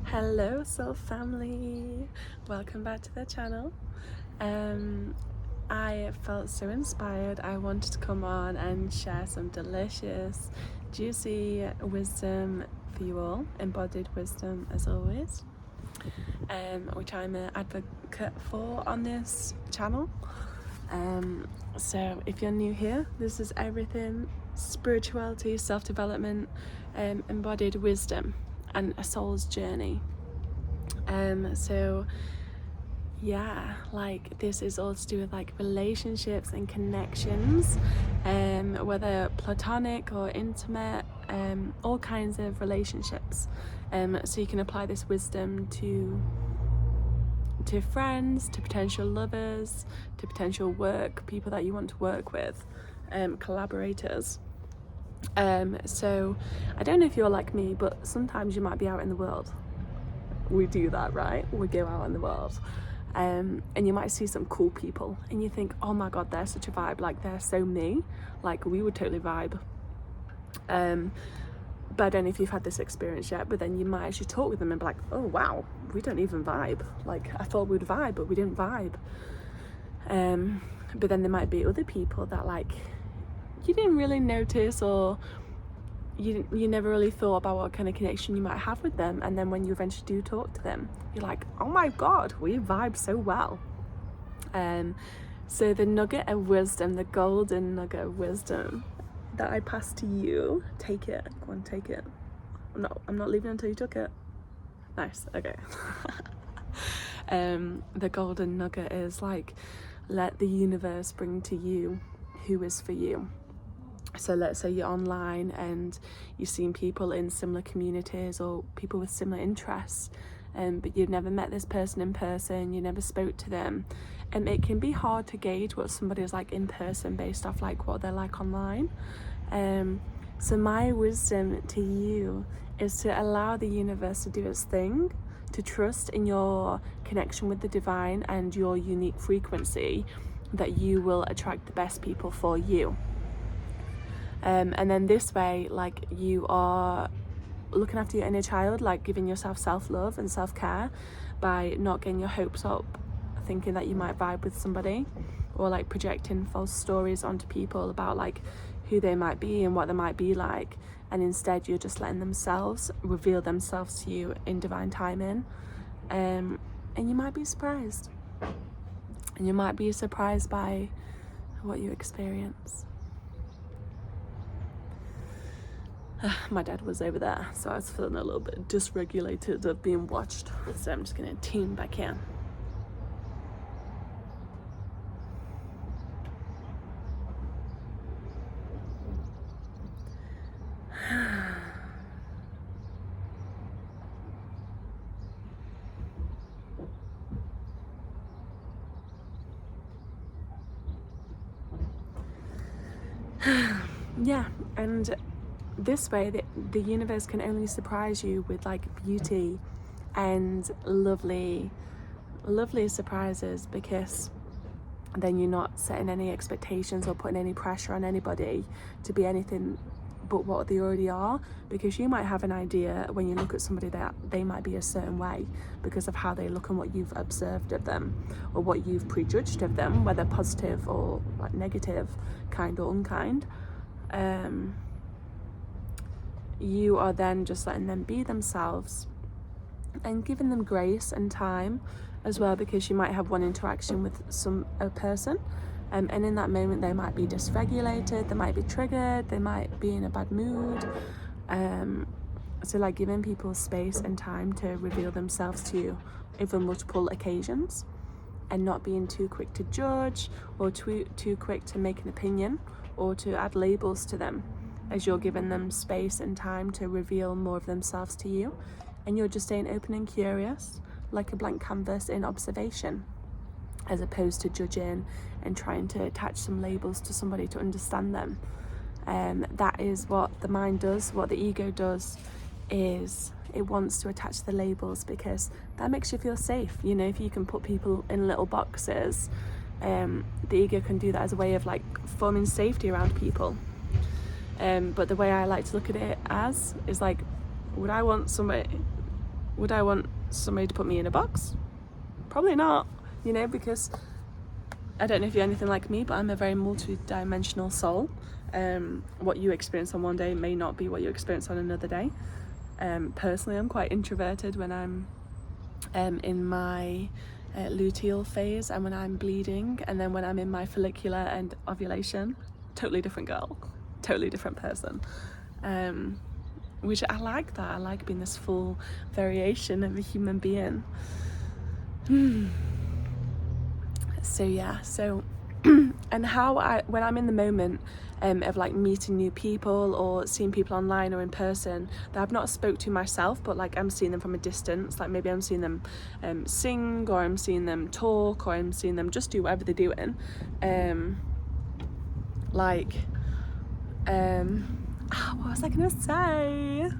Hello soul family, welcome back to the channel. I felt so inspired. I wanted to come on and share some delicious juicy wisdom for you all, embodied wisdom as always, which I'm an advocate for on this channel. So if you're new here, this is everything spirituality, self-development, embodied wisdom and a soul's journey. So yeah, like this is all to do with like relationships and connections, whether platonic or intimate, all kinds of relationships. So you can apply this wisdom to friends, to potential lovers, to potential work, people that you want to work with, collaborators. So I don't know if you're like me, but sometimes you might be out in the world. We do that, right? We go out in the world, and you might see some cool people and you think, oh my god, they're such a vibe, like they're so me, like we would totally vibe. But I don't know if you've had this experience yet, but then you might actually talk with them and be like, oh wow, we don't even vibe. Like I thought we'd vibe, but we didn't vibe. But then there might be other people that like you didn't really notice, or you never really thought about what kind of connection you might have with them, and then when you eventually do talk to them, you're like, oh my god, we vibe so well. So the nugget of wisdom, the golden nugget of wisdom that I pass to you, take it. Go on, take it. I'm not leaving until you took it. Nice. Okay. The golden nugget is like, let the universe bring to you who is for you. So let's say you're online and you've seen people in similar communities or people with similar interests, but you've never met this person in person, you never spoke to them. And it can be hard to gauge what somebody is like in person based off like what they're like online. So my wisdom to you is to allow the universe to do its thing, to trust in your connection with the divine and your unique frequency, that you will attract the best people for you. And then this way, like, you are looking after your inner child, like giving yourself self-love and self-care by not getting your hopes up, thinking that you might vibe with somebody, or like projecting false stories onto people about like who they might be and what they might be like, and instead you're just letting themselves reveal themselves to you in divine timing. And you might be surprised, and you might be surprised by what you experience. My dad was over there, so I was feeling a little bit dysregulated of being watched, so I'm just gonna tune back in. Yeah, and this way the universe can only surprise you with like beauty and lovely surprises, because then you're not setting any expectations or putting any pressure on anybody to be anything but what they already are, because you might have an idea when you look at somebody that they might be a certain way because of how they look and what you've observed of them or what you've prejudged of them, whether positive or like negative, kind or unkind. You are then just letting them be themselves and giving them grace and time as well, because you might have one interaction with a person, and in that moment they might be dysregulated, they might be triggered, they might be in a bad mood. So like giving people space and time to reveal themselves to you over multiple occasions, and not being too quick to judge or too quick to make an opinion or to add labels to them, as you're giving them space and time to reveal more of themselves to you, and you're just staying open and curious like a blank canvas in observation, as opposed to judging and trying to attach some labels to somebody to understand them. That is what the mind does, what the ego does, is it wants to attach the labels because that makes you feel safe. You know, if you can put people in little boxes, the ego can do that as a way of like forming safety around people. But the way I like to look at it as is like, would I want somebody Would I want somebody to put me in a box? Probably not, you know, because I don't know if you're anything like me, but I'm a very multi-dimensional soul. What you experience on one day may not be what you experience on another day. Personally, I'm quite introverted when I'm in my luteal phase and when I'm bleeding, and then when I'm in my follicular and ovulation, totally different girl, totally different person. Which I like that. I like being this full variation of a human being. So yeah, and how when I'm in the moment of like meeting new people or seeing people online or in person that I've not spoke to myself, but like I'm seeing them from a distance, like maybe I'm seeing them sing, or I'm seeing them talk, or I'm seeing them just do whatever they're doing, what was I gonna say?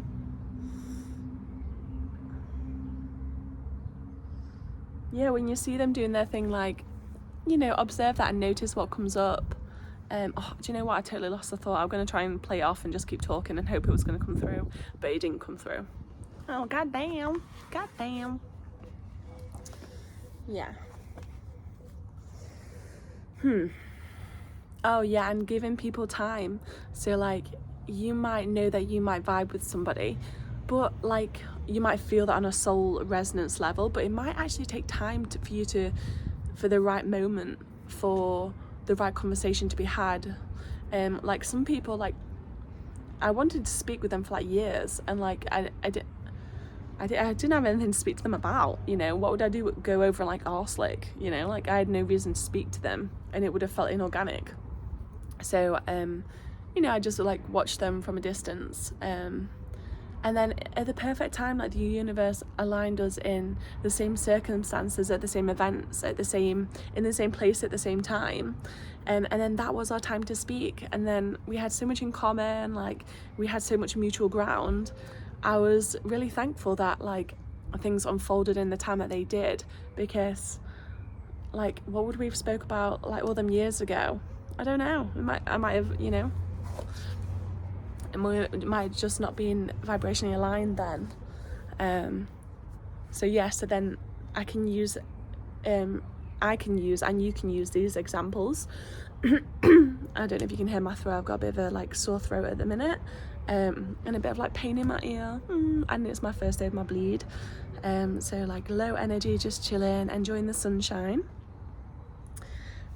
Yeah, when you see them doing their thing, like, you know, observe that and notice what comes up. Do you know what? I totally lost the thought. I'm going to try and play it off and just keep talking and hope it was going to come through, but it didn't come through. Oh, goddamn. Yeah. Oh yeah, and giving people time. So like, you might know that you might vibe with somebody, but like, you might feel that on a soul resonance level, but it might actually take time for the right moment, for the right conversation to be had. Like some people, like I wanted to speak with them for like years, and like I didn't have anything to speak to them about, you know. What would I do? Go over and like arse lick, you know? Like I had no reason to speak to them, and it would have felt inorganic. So you know, I just like watched them from a distance, and then at the perfect time, like the universe aligned us in the same circumstances, at the same events, in the same place at the same time. And then that was our time to speak. And then we had so much in common, like we had so much mutual ground. I was really thankful that like things unfolded in the time that they did, because like what would we have spoke about like all them years ago? I don't know. I might have, you know, it might just not been vibrationally aligned then. So yeah, so then I can use and you can use these examples. I don't know if you can hear my throat. I've got a bit of a like sore throat at the minute, and a bit of like pain in my ear, and it's my first day of my bleed, so like low energy, just chilling, enjoying the sunshine.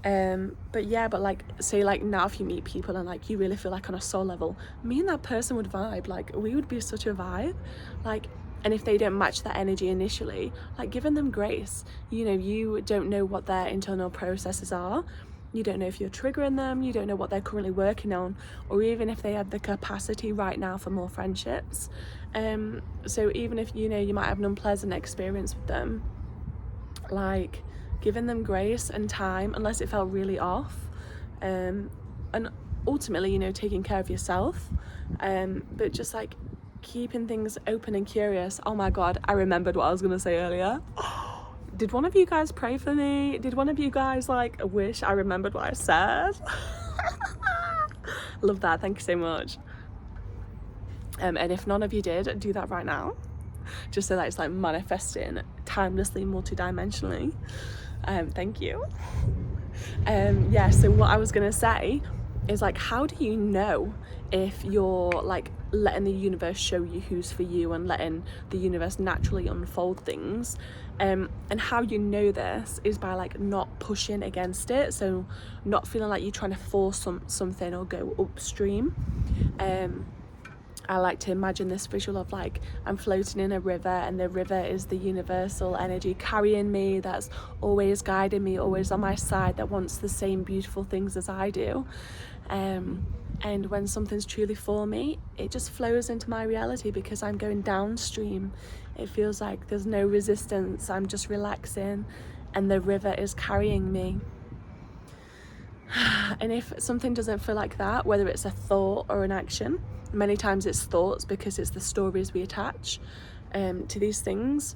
But like, say like now if you meet people and like you really feel like on a soul level, me and that person would vibe, like we would be such a vibe, like, and if they don't match that energy initially, like giving them grace. You know, you don't know what their internal processes are, you don't know if you're triggering them, you don't know what they're currently working on, or even if they have the capacity right now for more friendships. So even if, you know, you might have an unpleasant experience with them, like giving them grace and time, unless it felt really off, and ultimately, you know, taking care of yourself, but just like keeping things open and curious. Oh my god, I remembered what I was gonna say earlier. Did one of you guys pray for me? Did one of you guys like wish I remembered what I said? Love that, thank you so much. And if none of you did, do that right now, just so that it's like manifesting timelessly, multidimensionally. Thank you. Yeah, so what I was gonna say is like, how do you know if you're like letting the universe show you who's for you and letting the universe naturally unfold things? And how you know this is by like not pushing against it, so not feeling like you're trying to force something or go upstream. I like to imagine this visual of like I'm floating in a river, and the river is the universal energy carrying me, that's always guiding me, always on my side, that wants the same beautiful things as I do. And when something's truly for me, it just flows into my reality because I'm going downstream. It feels like there's no resistance, I'm just relaxing and the river is carrying me. And if something doesn't feel like that, whether it's a thought or an action, many times it's thoughts because it's the stories we attach to these things.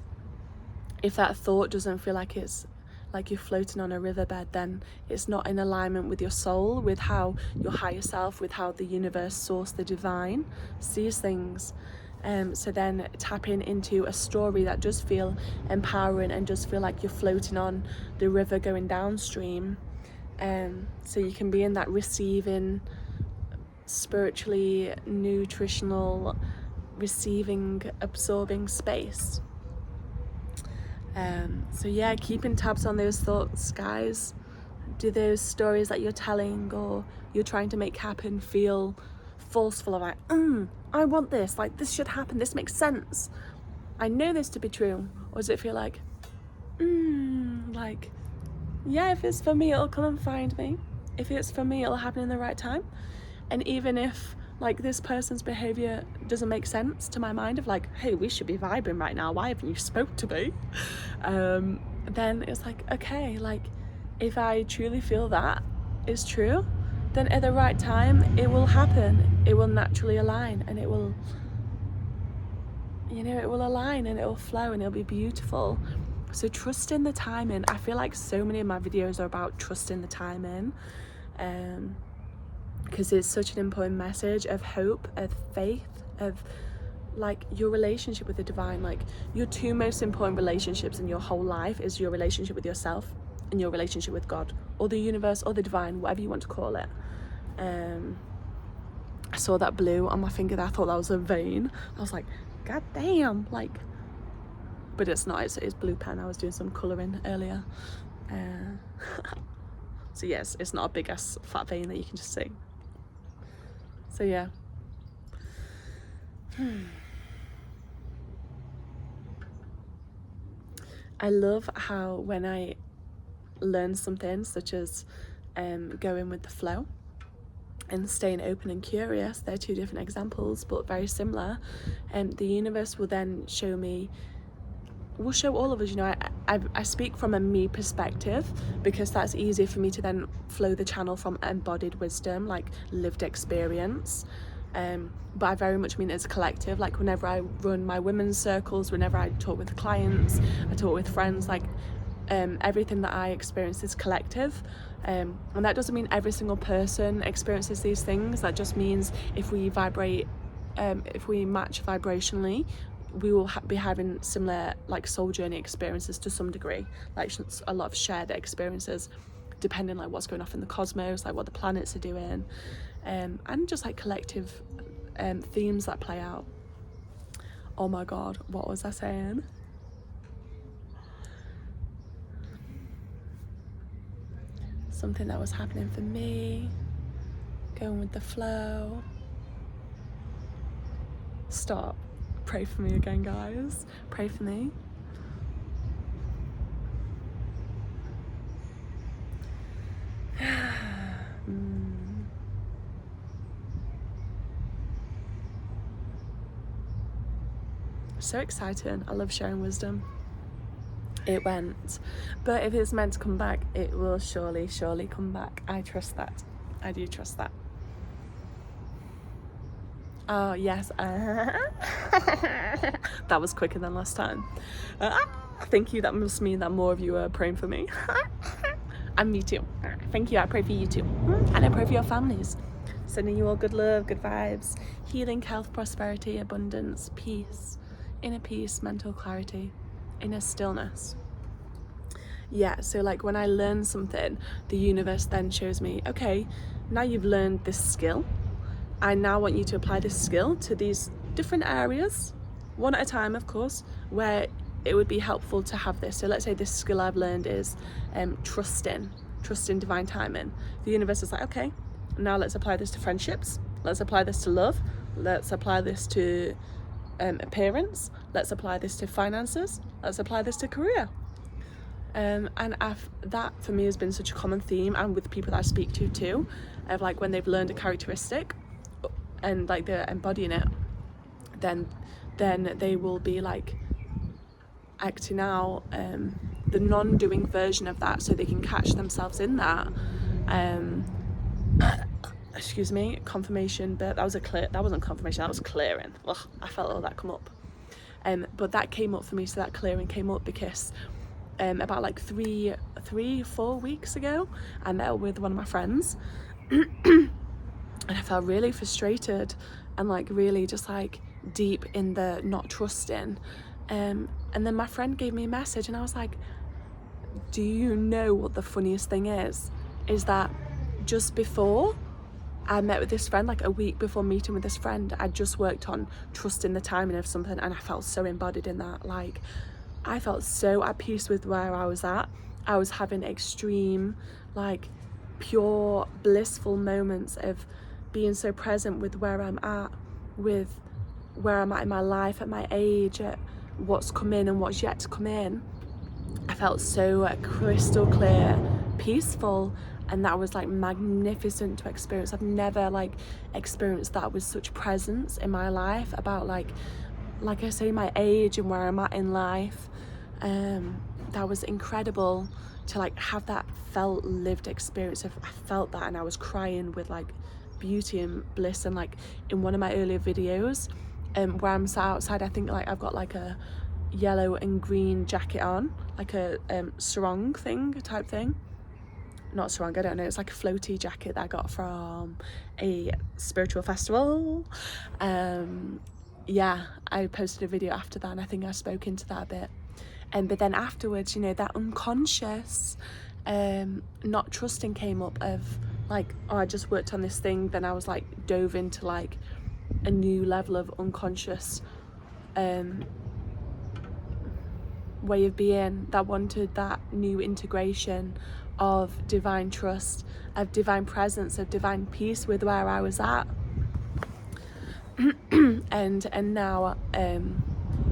If that thought doesn't feel like it's like you're floating on a riverbed, then it's not in alignment with your soul, with how your higher self, with how the universe, source, the divine sees things. So then tapping into a story that does feel empowering and does feel like you're floating on the river going downstream. So you can be in that receiving, spiritually nutritional, receiving, absorbing space. So yeah, keeping tabs on those thoughts, guys. Do those stories that you're telling or you're trying to make happen feel forceful, of like, I want this, like this should happen, this makes sense, I know this to be true? Or does it feel like, like, yeah, if it's for me, it'll come and find me. If it's for me, it'll happen in the right time. And even if like this person's behavior doesn't make sense to my mind, of like, hey, we should be vibing right now, why haven't you spoke to me? Then it's like, okay, like if I truly feel that is true, then at the right time it will happen, it will naturally align, and it will, you know, it will align and it will flow and it'll be beautiful. So trust in the timing. I feel like so many of my videos are about trusting the timing, because it's such an important message of hope, of faith, of like your relationship with the divine. Like your two most important relationships in your whole life is your relationship with yourself and your relationship with God or the universe or the divine, whatever you want to call it. I saw that blue on my finger there. I thought that was a vein. I was like, god damn, like, but it's not, it's blue pen. I was doing some colouring earlier. So yes, it's not a big ass fat vein that you can just see. So yeah. I love how when I learn something such as going with the flow and staying open and curious, they're two different examples but very similar, and the universe will then show me, will show all of us, you know, I speak from a me perspective because that's easier for me to then flow the channel from embodied wisdom, like lived experience, but I very much mean it as a collective. Like whenever I run my women's circles, whenever I talk with clients, I talk with friends, like everything that I experience is collective, and that doesn't mean every single person experiences these things. That just means if we vibrate, if we match vibrationally, we will be having similar like soul journey experiences to some degree, like a lot of shared experiences depending like what's going off in the cosmos, like what the planets are doing, and just like collective themes that play out. Oh my god, what was I saying? Something that was happening for me, going with the flow. Stop. Pray for me again, guys. Pray for me. So exciting. I love sharing wisdom. It went, but if it's meant to come back, it will surely come back. I trust that. I do trust that. Oh yes. That was quicker than last time. Thank you. That must mean that more of you are praying for me. And me too. Thank you. I pray for you too, and I pray for your families. Sending you all good love, good vibes, healing, health, prosperity, abundance, peace, inner peace, mental clarity, inner stillness. Yeah, so like when I learn something, the universe then shows me, okay, now you've learned this skill, I now want you to apply this skill to these different areas, one at a time, of course, where it would be helpful to have this. So let's say this skill I've learned is trusting divine timing. The universe is like, okay, now let's apply this to friendships, let's apply this to love, let's apply this to appearance, let's apply this to finances, let's apply this to career. And that for me has been such a common theme, and with people that I speak to too, of like when they've learned a characteristic and like they're embodying it, then they will be like acting out the non-doing version of that, so they can catch themselves in that. Excuse me, confirmation, but that wasn't confirmation, that was clearing. Ugh, I felt all that come up. But that came up for me, so that clearing came up because about like 3-4 weeks ago, I met with one of my friends and I felt really frustrated and like really just like deep in the not trusting. And then my friend gave me a message and I was like, do you know what the funniest thing is that just before I met with this friend, like a week before meeting with this friend, I just worked on trusting the timing of something, and I felt so embodied in that. Like, I felt so at peace with where I was at. I was having extreme, like, pure blissful moments of being so present with where I'm at, with where I'm at in my life, at my age, at what's come in and what's yet to come in. I felt so crystal clear, peaceful, and that was like magnificent to experience. I've never like experienced that with such presence in my life about like I say, my age and where I'm at in life. That was incredible to like have that felt lived experience of, I felt that, and I was crying with like beauty and bliss. And like in one of my earlier videos, where I'm sat outside, I think like I've got like a yellow and green jacket on, like a sarong thing type thing. Not sarong, I don't know, it's like a floaty jacket that I got from a spiritual festival. Yeah, I posted a video after that and I think I spoke into that a bit. But then afterwards, you know, that unconscious not trusting came up of like, oh, I just worked on this thing, then I was like dove into like a new level of unconscious way of being that wanted that new integration of divine trust, of divine presence, of divine peace with where I was at. and now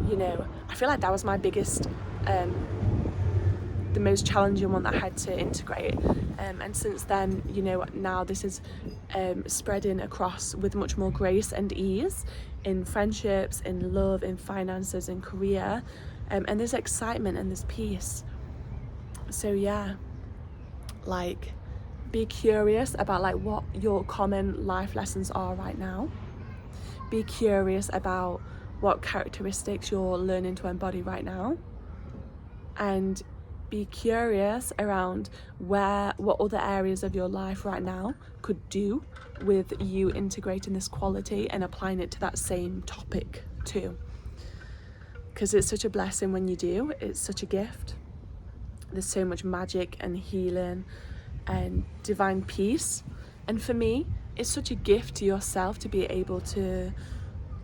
you know, I feel like that was my biggest the most challenging one that I had to integrate, and since then, you know, now this is spreading across with much more grace and ease in friendships, in love, in finances, in career, and there's excitement and there's peace. So yeah, like, be curious about like what your common life lessons are right now. Be curious about what characteristics you're learning to embody right now, and be curious around what other areas of your life right now could do with you integrating this quality and applying it to that same topic too. Because it's such a blessing when you do, it's such a gift. There's so much magic and healing and divine peace. And for me, it's such a gift to yourself to be able to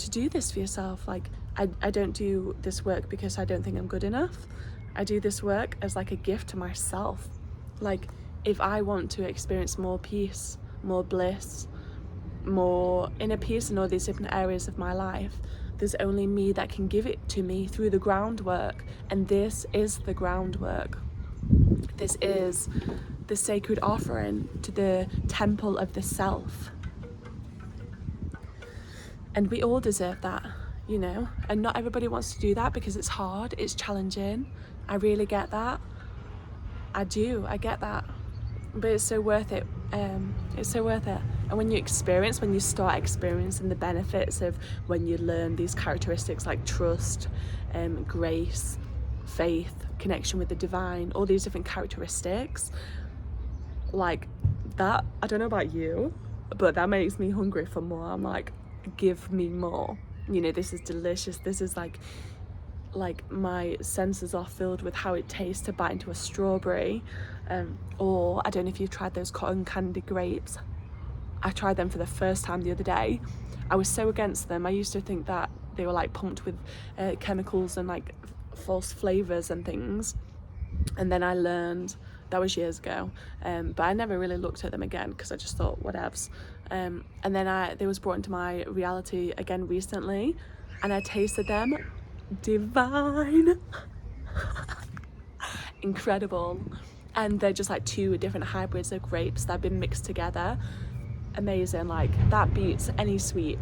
do this for yourself. Like, I don't do this work because I don't think I'm good enough. I do this work as like a gift to myself. Like, if I want to experience more peace, more bliss, more inner peace in all these different areas of my life, there's only me that can give it to me through the groundwork. And this is the groundwork. This is the sacred offering to the temple of the self. And we all deserve that, you know, and not everybody wants to do that because it's hard, it's challenging. I really get that. I get that. But it's so worth it. It's so worth it. And when you start experiencing the benefits of when you learn these characteristics like trust, grace, faith, connection with the divine, all these different characteristics, like that, I don't know about you, but that makes me hungry for more. I'm like, give me more. You know, this is delicious. This is like my senses are filled with how it tastes to bite into a strawberry. Or I don't know if you've tried those cotton candy grapes. I tried them for the first time the other day. I was so against them. I used to think that they were like pumped with chemicals and like false flavors and things, and then I learned, that was years ago, but I never really looked at them again because I just thought whatevs. And then they was brought into my reality again recently, and I tasted them. Divine. Incredible. And they're just like two different hybrids of grapes that have been mixed together. Amazing. Like, that beats any sweet,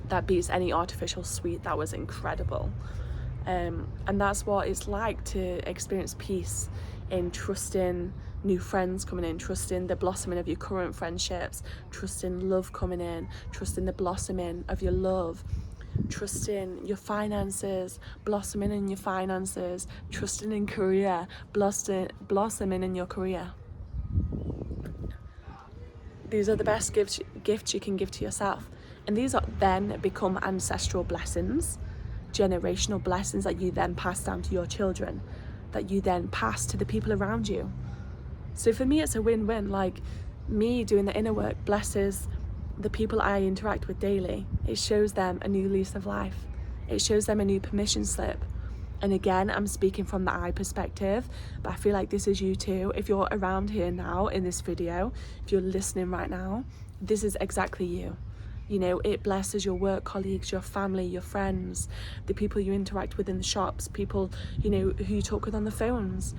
that beats any artificial sweet. That was incredible. And that's what it's like to experience peace in trusting new friends coming in, trusting the blossoming of your current friendships, trusting love coming in, trusting the blossoming of your love, trusting your finances, blossoming in your finances, trusting in career, blossoming in your career. These are the best gifts you can give to yourself. And these are then become ancestral blessings, generational blessings that you then pass down to your children, that you then pass to the people around you. So for me, it's a win-win. Like, me doing the inner work blesses the people I interact with daily. It shows them a new lease of life. It shows them a new permission slip. And again, I'm speaking from the I perspective, but I feel like this is you too. If you're around here now in this video, if you're listening right now, this is exactly you. You know, it blesses your work colleagues, your family, your friends, the people you interact with in the shops, people, you know, who you talk with on the phones,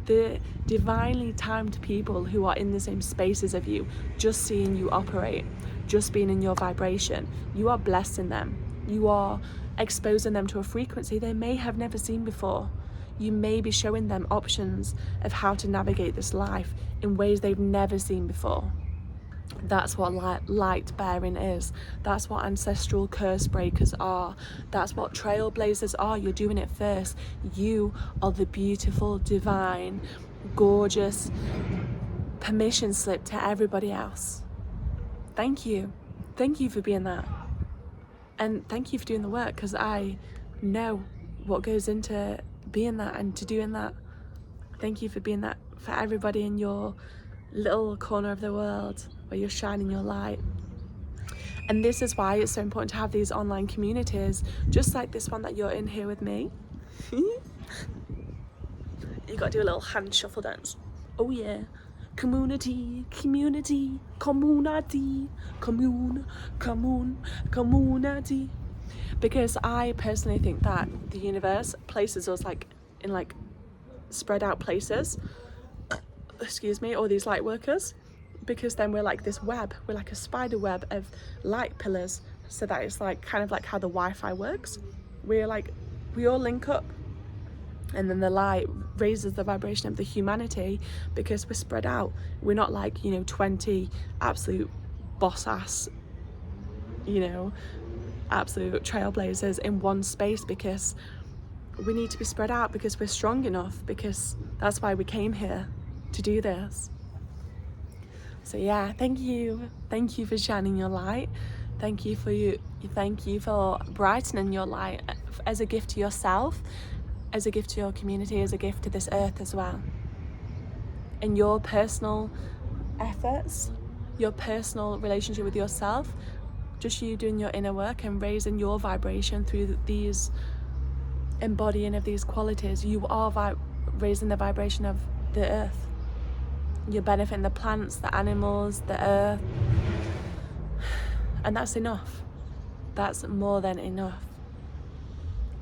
the divinely timed people who are in the same spaces of you, just seeing you operate, just being in your vibration. You are blessing them. You are exposing them to a frequency they may have never seen before. You may be showing them options of how to navigate this life in ways they've never seen before. That's what light bearing is. That's what ancestral curse breakers are. That's what trailblazers are. You're doing it first. You are the beautiful, divine, gorgeous permission slip to everybody else. Thank you. Thank you for being that. And thank you for doing the work, because I know what goes into being that and to doing that. Thank you for being that for everybody in your little corner of the world where you're shining your light. And this is why it's so important to have these online communities, just like this one that you're in here with me. You got to do a little hand shuffle dance. Oh yeah. Community, community, community, community. Because I personally think that the universe places us like in like spread out places, excuse me, or these light workers, because then we're like this web, we're like a spider web of light pillars, so that it's like kind of like how the Wi-Fi works. We're like, we all link up, and then the light raises the vibration of the humanity because we're spread out. We're not like, you know, 20 absolute boss ass, you know, absolute trailblazers in one space, because we need to be spread out, because we're strong enough, because that's why we came here to do this. So yeah, thank you for shining your light. Thank you for brightening your light as a gift to yourself, as a gift to your community, as a gift to this earth as well. And your personal efforts, your personal relationship with yourself, just you doing your inner work and raising your vibration through these embodying of these qualities, you are raising the vibration of the earth. You're benefiting the plants, the animals, the earth. And that's enough. That's more than enough.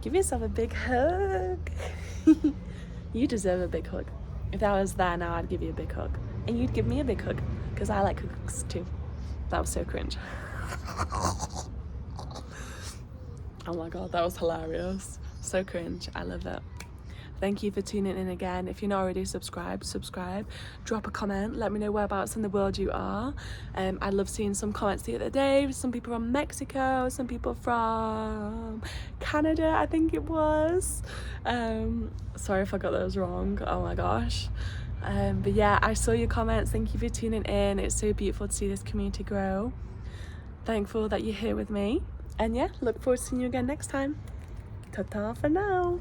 Give yourself a big hug. You deserve a big hug. If I was there now, I'd give you a big hug. And you'd give me a big hug, because I like hugs too. That was so cringe. Oh my god, that was hilarious. So cringe. I love it. Thank you for tuning in again. If you're not already subscribed, subscribe. Drop a comment. Let me know whereabouts in the world you are. I love seeing some comments the other day. Some people from Mexico, some people from Canada, I think it was. Sorry if I got those wrong. Oh my gosh. But yeah, I saw your comments. Thank you for tuning in. It's so beautiful to see this community grow. Thankful that you're here with me. And yeah, look forward to seeing you again next time. Ta-ta for now.